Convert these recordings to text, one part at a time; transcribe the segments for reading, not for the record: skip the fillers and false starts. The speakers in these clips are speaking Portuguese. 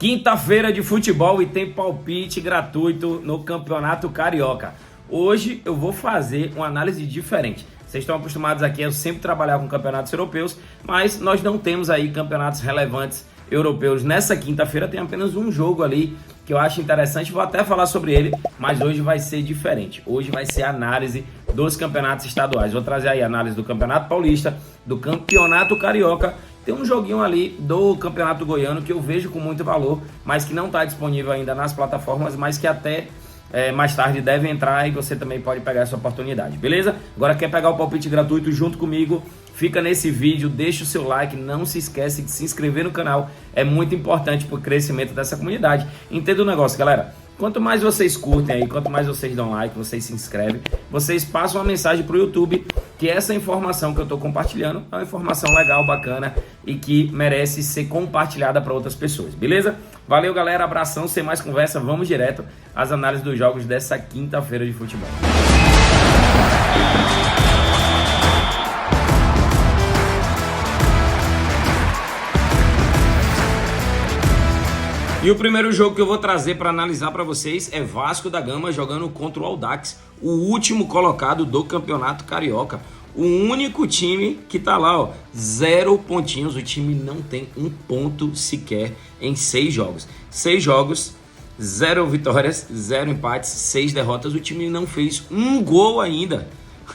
Quinta-feira de futebol e tem palpite gratuito no Campeonato Carioca. Hoje eu vou fazer uma análise diferente. Vocês estão acostumados aqui a eu sempre trabalhar com campeonatos europeus, mas nós não temos aí campeonatos relevantes europeus. Nessa quinta-feira tem apenas um jogo ali que eu acho interessante, vou até falar sobre ele, mas hoje vai ser diferente. Hoje vai ser a análise dos campeonatos estaduais. Vou trazer aí a análise do Campeonato Paulista, do Campeonato Carioca. Tem um joguinho ali do Campeonato Goiano que eu vejo com muito valor, mas que não está disponível ainda nas plataformas, mas que até mais tarde deve entrar e você também pode pegar essa oportunidade, beleza? Agora quer pegar o palpite gratuito junto comigo? Fica nesse vídeo, deixa o seu like, não se esquece de se inscrever no canal, é muito importante para o crescimento dessa comunidade. Entenda o negócio, galera. Quanto mais vocês curtem aí, quanto mais vocês dão like, vocês se inscrevem, vocês passam uma mensagem para o YouTube que essa informação que eu estou compartilhando é uma informação legal, bacana e que merece ser compartilhada para outras pessoas, beleza? Valeu, galera, abração, sem mais conversa, vamos direto às análises dos jogos dessa quinta-feira de futebol. E o primeiro jogo que eu vou trazer para analisar para vocês é Vasco da Gama jogando contra o Audax, o último colocado do Campeonato Carioca. O único time que tá lá, ó, 0 pontinhos. O time não tem um ponto sequer em 6 jogos. 6 jogos, 0 vitórias, 0 empates, 6 derrotas. O time não fez um gol ainda.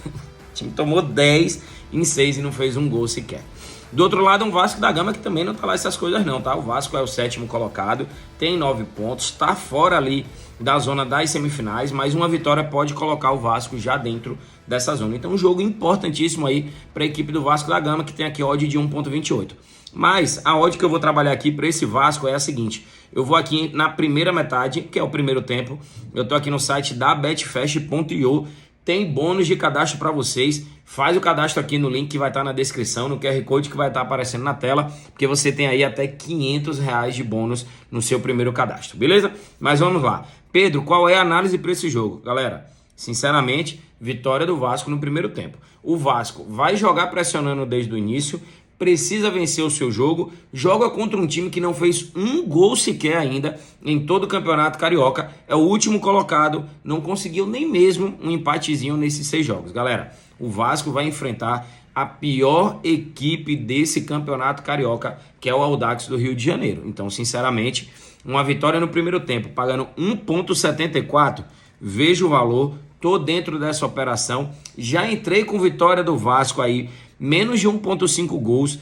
O time tomou 10 em 6 e não fez um gol sequer. Do outro lado, um Vasco da Gama que também não tá lá essas coisas não, tá? O Vasco é o 7º colocado, tem 9 pontos, tá fora ali da zona das semifinais, mas uma vitória pode colocar o Vasco já dentro dessa zona. Então, um jogo importantíssimo aí para a equipe do Vasco da Gama, que tem aqui odd de 1.28. Mas a odd que eu vou trabalhar aqui para esse Vasco é a seguinte: eu vou aqui na primeira metade, que é o primeiro tempo, eu tô aqui no site da betfast.io, tem bônus de cadastro para vocês. Faz o cadastro aqui no link que vai estar na descrição, no QR Code que vai estar aparecendo na tela, porque você tem aí até R$500 de bônus no seu primeiro cadastro, beleza? Mas vamos lá. Pedro, qual é a análise para esse jogo? Galera, sinceramente, vitória do Vasco no primeiro tempo. O Vasco vai jogar pressionando desde o início, precisa vencer o seu jogo, joga contra um time que não fez um gol sequer ainda em todo o Campeonato Carioca, é o último colocado, não conseguiu nem mesmo um empatezinho nesses 6 jogos. Galera, o Vasco vai enfrentar a pior equipe desse Campeonato Carioca, que é o Audax do Rio de Janeiro. Então, sinceramente, uma vitória no primeiro tempo, pagando 1.74, vejo o valor, tô dentro dessa operação, já entrei com vitória do Vasco aí, menos de 1.5 gols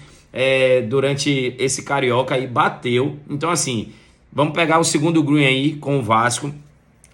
durante esse Carioca aí, bateu. Então assim, vamos pegar o segundo green aí com o Vasco.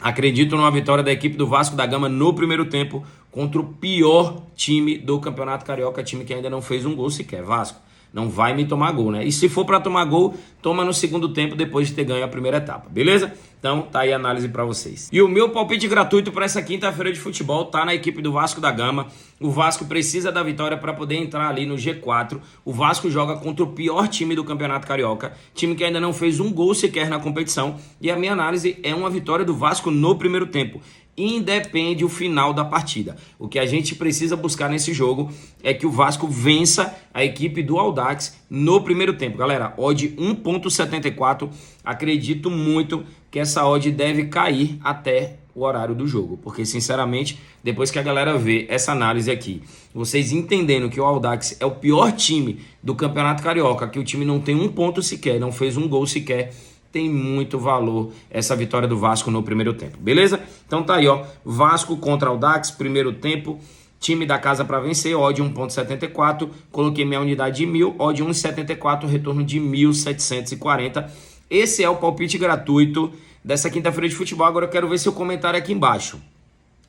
Acredito numa vitória da equipe do Vasco da Gama no primeiro tempo contra o pior time do Campeonato Carioca, time que ainda não fez um gol sequer. Vasco não vai me tomar gol, né? E se for para tomar gol, toma no segundo tempo depois de ter ganho a primeira etapa, beleza? Então tá aí a análise para vocês. E o meu palpite gratuito para essa quinta-feira de futebol tá na equipe do Vasco da Gama. O Vasco precisa da vitória para poder entrar ali no G4. O Vasco joga contra o pior time do Campeonato Carioca, time que ainda não fez um gol sequer na competição. E a minha análise é uma vitória do Vasco no primeiro tempo. Independe o final da partida. O que a gente precisa buscar nesse jogo é que o Vasco vença a equipe do Audax no primeiro tempo. Galera, odd 1.74, acredito muito que essa odd deve cair até o horário do jogo, porque sinceramente, depois que a galera vê essa análise aqui, vocês entendendo que o Audax é o pior time do Campeonato Carioca, que o time não tem um ponto sequer, não fez um gol sequer, tem muito valor essa vitória do Vasco no primeiro tempo, beleza? Então tá aí, ó, Vasco contra Audax, primeiro tempo, time da casa para vencer, odd 1.74, coloquei minha unidade de 1.000, odd 1.74, retorno de 1.740. Esse é o palpite gratuito dessa quinta-feira de futebol. Agora eu quero ver seu comentário aqui embaixo.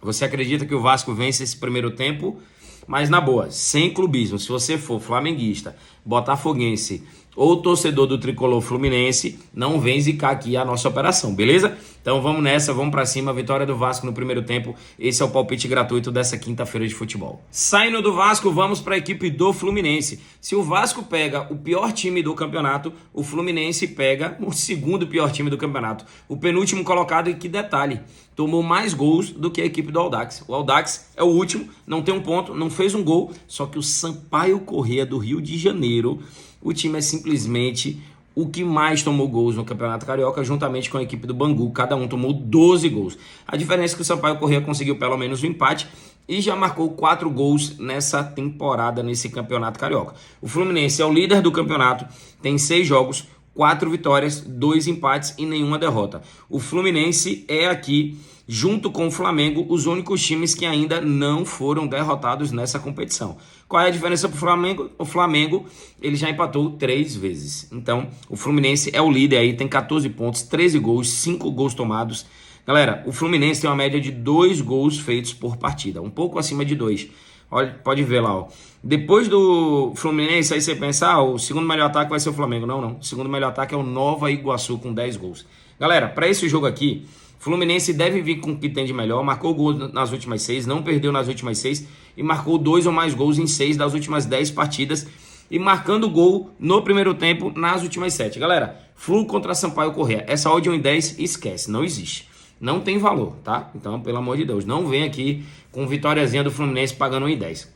Você acredita que o Vasco vence esse primeiro tempo? Mas na boa, sem clubismo, se você for flamenguista, botafoguense ou torcedor do tricolor fluminense, não vem zicar aqui a nossa operação, beleza? Então vamos nessa, vamos pra cima, vitória do Vasco no primeiro tempo. Esse é o palpite gratuito dessa quinta-feira de futebol. Saindo do Vasco, vamos para a equipe do Fluminense. Se o Vasco pega o pior time do campeonato, o Fluminense pega o segundo pior time do campeonato, o penúltimo colocado. E que detalhe, tomou mais gols do que a equipe do Audax. O Audax é o último, não tem um ponto, não fez um gol, só que o Sampaio Corrêa do Rio de Janeiro, o time é simplesmente o que mais tomou gols no Campeonato Carioca, juntamente com a equipe do Bangu. Cada um tomou 12 gols. A diferença é que o Sampaio Corrêa conseguiu pelo menos um empate e já marcou 4 gols nessa temporada, nesse Campeonato Carioca. O Fluminense é o líder do campeonato, tem 6 jogos, 4 vitórias, 2 empates e nenhuma derrota. O Fluminense é aqui, junto com o Flamengo, os únicos times que ainda não foram derrotados nessa competição. Qual é a diferença para o Flamengo? O Flamengo ele já empatou 3 vezes. Então, o Fluminense é o líder aí, tem 14 pontos, 13 gols, 5 gols tomados. Galera, o Fluminense tem uma média de 2 gols feitos por partida, um pouco acima de 2. Olha, pode ver lá, ó. Depois do Fluminense, aí você pensa, o segundo melhor ataque vai ser o Flamengo. Não. O segundo melhor ataque é o Nova Iguaçu, com 10 gols. Galera, para esse jogo aqui, Fluminense deve vir com o que tem de melhor. Marcou gol nas últimas 6, não perdeu nas últimas 6 e marcou 2 ou mais gols em 6 das últimas 10 partidas e marcando gol no primeiro tempo nas últimas 7. Galera, Flu contra Sampaio Corrêa. Essa odd 1,10 esquece, não existe. Não tem valor, tá? Então, pelo amor de Deus, não vem aqui com vitóriazinha do Fluminense pagando 1,10.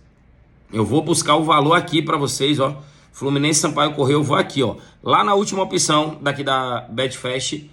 Eu vou buscar o valor aqui para vocês, ó. Fluminense Sampaio Corrêa, eu vou aqui, ó. Lá na última opção daqui da Betfast,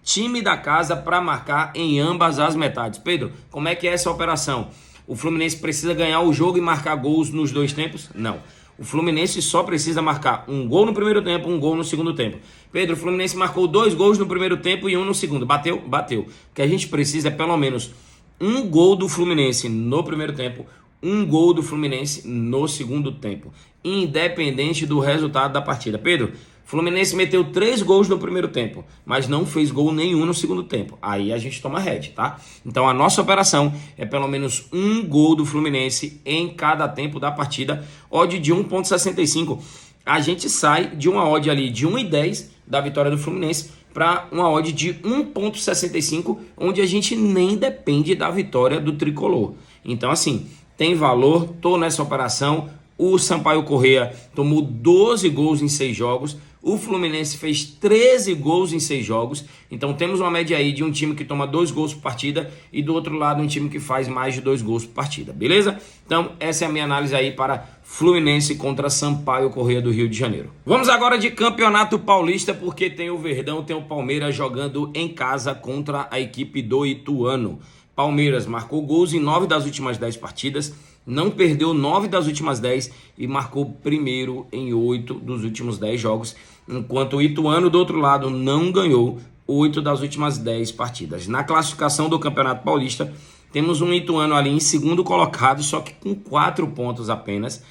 time da casa para marcar em ambas as metades. Pedro, como é que é essa operação? O Fluminense precisa ganhar o jogo e marcar gols nos 2 tempos? Não. O Fluminense só precisa marcar um gol no primeiro tempo, um gol no segundo tempo. Pedro, o Fluminense marcou 2 gols no primeiro tempo e 1 no segundo. Bateu? Bateu. O que a gente precisa é pelo menos um gol do Fluminense no primeiro tempo, um gol do Fluminense no segundo tempo, independente do resultado da partida. Pedro, Fluminense meteu 3 gols no primeiro tempo, mas não fez gol nenhum no segundo tempo. Aí a gente toma head, tá? Então a nossa operação é pelo menos um gol do Fluminense em cada tempo da partida. Odd de 1,65. A gente sai de uma odd ali de 1,10 da vitória do Fluminense para uma odd de 1,65, onde a gente nem depende da vitória do Tricolor. Então assim, tem valor, tô nessa operação. O Sampaio Corrêa tomou 12 gols em 6 jogos. O Fluminense fez 13 gols em 6 jogos. Então temos uma média aí de um time que toma 2 gols por partida e do outro lado um time que faz mais de 2 gols por partida, beleza? Então essa é a minha análise aí para Fluminense contra Sampaio Corrêa do Rio de Janeiro. Vamos agora de Campeonato Paulista, porque tem o Verdão, tem o Palmeiras jogando em casa contra a equipe do Ituano. Palmeiras marcou gols em 9 das últimas 10 partidas, não perdeu 9 das últimas 10 e marcou primeiro em 8 dos últimos 10 jogos, enquanto o Ituano, do outro lado, não ganhou 8 das últimas 10 partidas. Na classificação do Campeonato Paulista, temos um Ituano ali em segundo colocado, só que com 4 pontos apenas.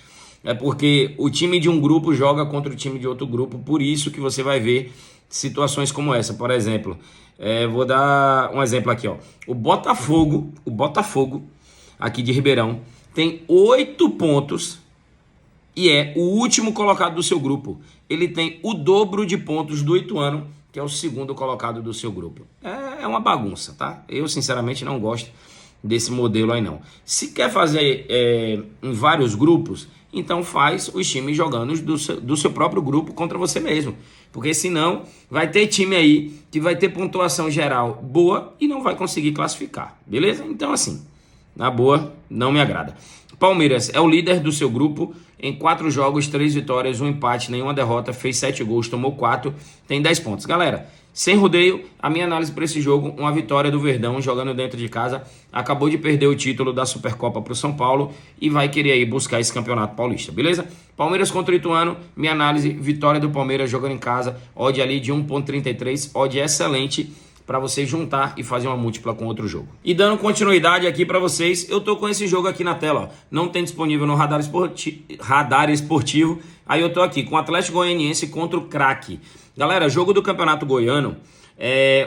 É porque o time de um grupo joga contra o time de outro grupo, por isso que você vai ver situações como essa. Por exemplo, vou dar um exemplo aqui, ó. O Botafogo aqui de Ribeirão tem 8 pontos e é o último colocado do seu grupo. Ele tem o dobro de pontos do Ituano, que é o segundo colocado do seu grupo. É uma bagunça, tá? Eu sinceramente não gosto desse modelo aí não. Se quer fazer em vários grupos, então faz os times jogando do seu próprio grupo contra você mesmo. Porque senão vai ter time aí que vai ter pontuação geral boa e não vai conseguir classificar, beleza? Então assim, na boa, não me agrada. Palmeiras é o líder do seu grupo, em 4 jogos, 3 vitórias, 1 empate, nenhuma derrota, fez 7 gols, tomou 4, tem 10 pontos. Galera, sem rodeio, a minha análise para esse jogo, uma vitória do Verdão jogando dentro de casa, acabou de perder o título da Supercopa para o São Paulo e vai querer aí buscar esse Campeonato Paulista, beleza? Palmeiras contra o Ituano, minha análise, vitória do Palmeiras jogando em casa, odd ali de 1,33, odd excelente para você juntar e fazer uma múltipla com outro jogo. E dando continuidade aqui para vocês, eu tô com esse jogo aqui na tela, ó. Não tem disponível no Radar Esportivo, aí eu tô aqui com o Atlético Goianiense contra o Craque. Galera, jogo do Campeonato Goiano,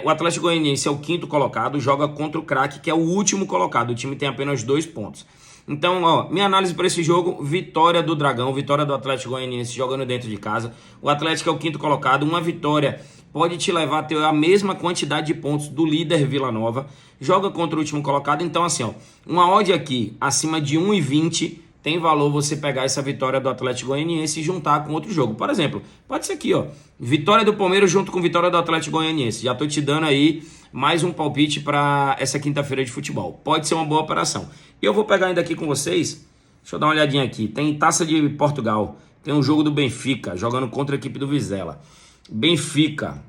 o Atlético Goianiense é o 5º colocado, joga contra o Craque, que é o último colocado, o time tem apenas 2 pontos. Então, ó, minha análise para esse jogo, vitória do Dragão, vitória do Atlético Goianiense jogando dentro de casa. O Atlético é o 5º colocado, uma vitória pode te levar a ter a mesma quantidade de pontos do líder Vila Nova, joga contra o último colocado, então assim, ó, uma odd aqui acima de 1,20 tem valor você pegar essa vitória do Atlético Goianiense e juntar com outro jogo. Por exemplo, pode ser aqui, ó, vitória do Palmeiras junto com vitória do Atlético Goianiense. Já tô te dando aí mais um palpite para essa quinta-feira de futebol. Pode ser uma boa operação. E eu vou pegar ainda aqui com vocês, deixa eu dar uma olhadinha aqui, tem Taça de Portugal, tem um jogo do Benfica, jogando contra a equipe do Vizela. Benfica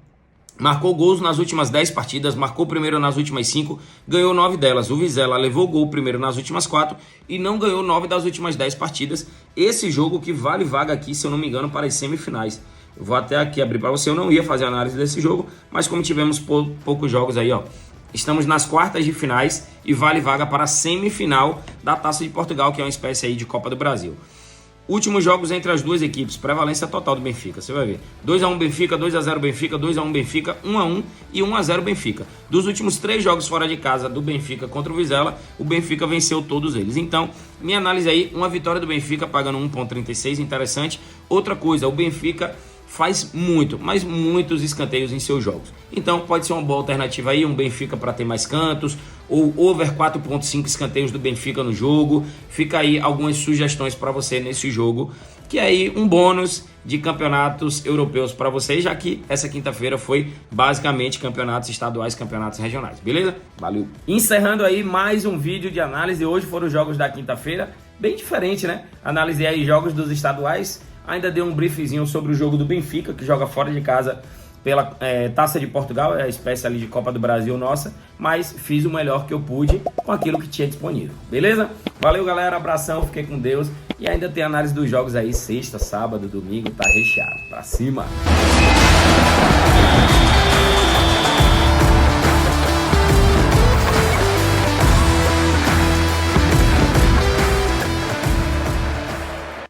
marcou gols nas últimas 10 partidas, marcou primeiro nas últimas 5, ganhou 9 delas. O Vizela levou gol primeiro nas últimas 4 e não ganhou 9 das últimas 10 partidas. Esse jogo que vale vaga aqui, se eu não me engano, para as semifinais. Eu vou até aqui abrir para você, eu não ia fazer análise desse jogo, mas como tivemos poucos jogos aí, ó, estamos nas quartas de finais e vale vaga para a semifinal da Taça de Portugal, que é uma espécie aí de Copa do Brasil. Últimos jogos entre as duas equipes, prevalência total do Benfica, você vai ver. 2-1 Benfica, 2-0 Benfica, 2-1 Benfica, 1-1 e 1-0 Benfica. Dos últimos 3 jogos fora de casa do Benfica contra o Vizela, o Benfica venceu todos eles. Então, minha análise aí, uma vitória do Benfica pagando 1,36, interessante. Outra coisa, o Benfica faz muito, mas muitos escanteios em seus jogos. Então pode ser uma boa alternativa aí, um Benfica para ter mais cantos, ou over 4.5 escanteios do Benfica no jogo. Fica aí algumas sugestões para você nesse jogo, que é aí um bônus de campeonatos europeus para vocês, já que essa quinta-feira foi basicamente campeonatos estaduais, campeonatos regionais, beleza? Valeu! Encerrando aí mais um vídeo de análise. Hoje foram os jogos da quinta-feira, bem diferente, né? Analisei aí jogos dos estaduais. Ainda dei um briefzinho sobre o jogo do Benfica, que joga fora de casa pela Taça de Portugal, é a espécie ali de Copa do Brasil nossa, mas fiz o melhor que eu pude com aquilo que tinha disponível, beleza? Valeu, galera, abração, fiquei com Deus, e ainda tem análise dos jogos aí, sexta, sábado, domingo, tá recheado, pra cima!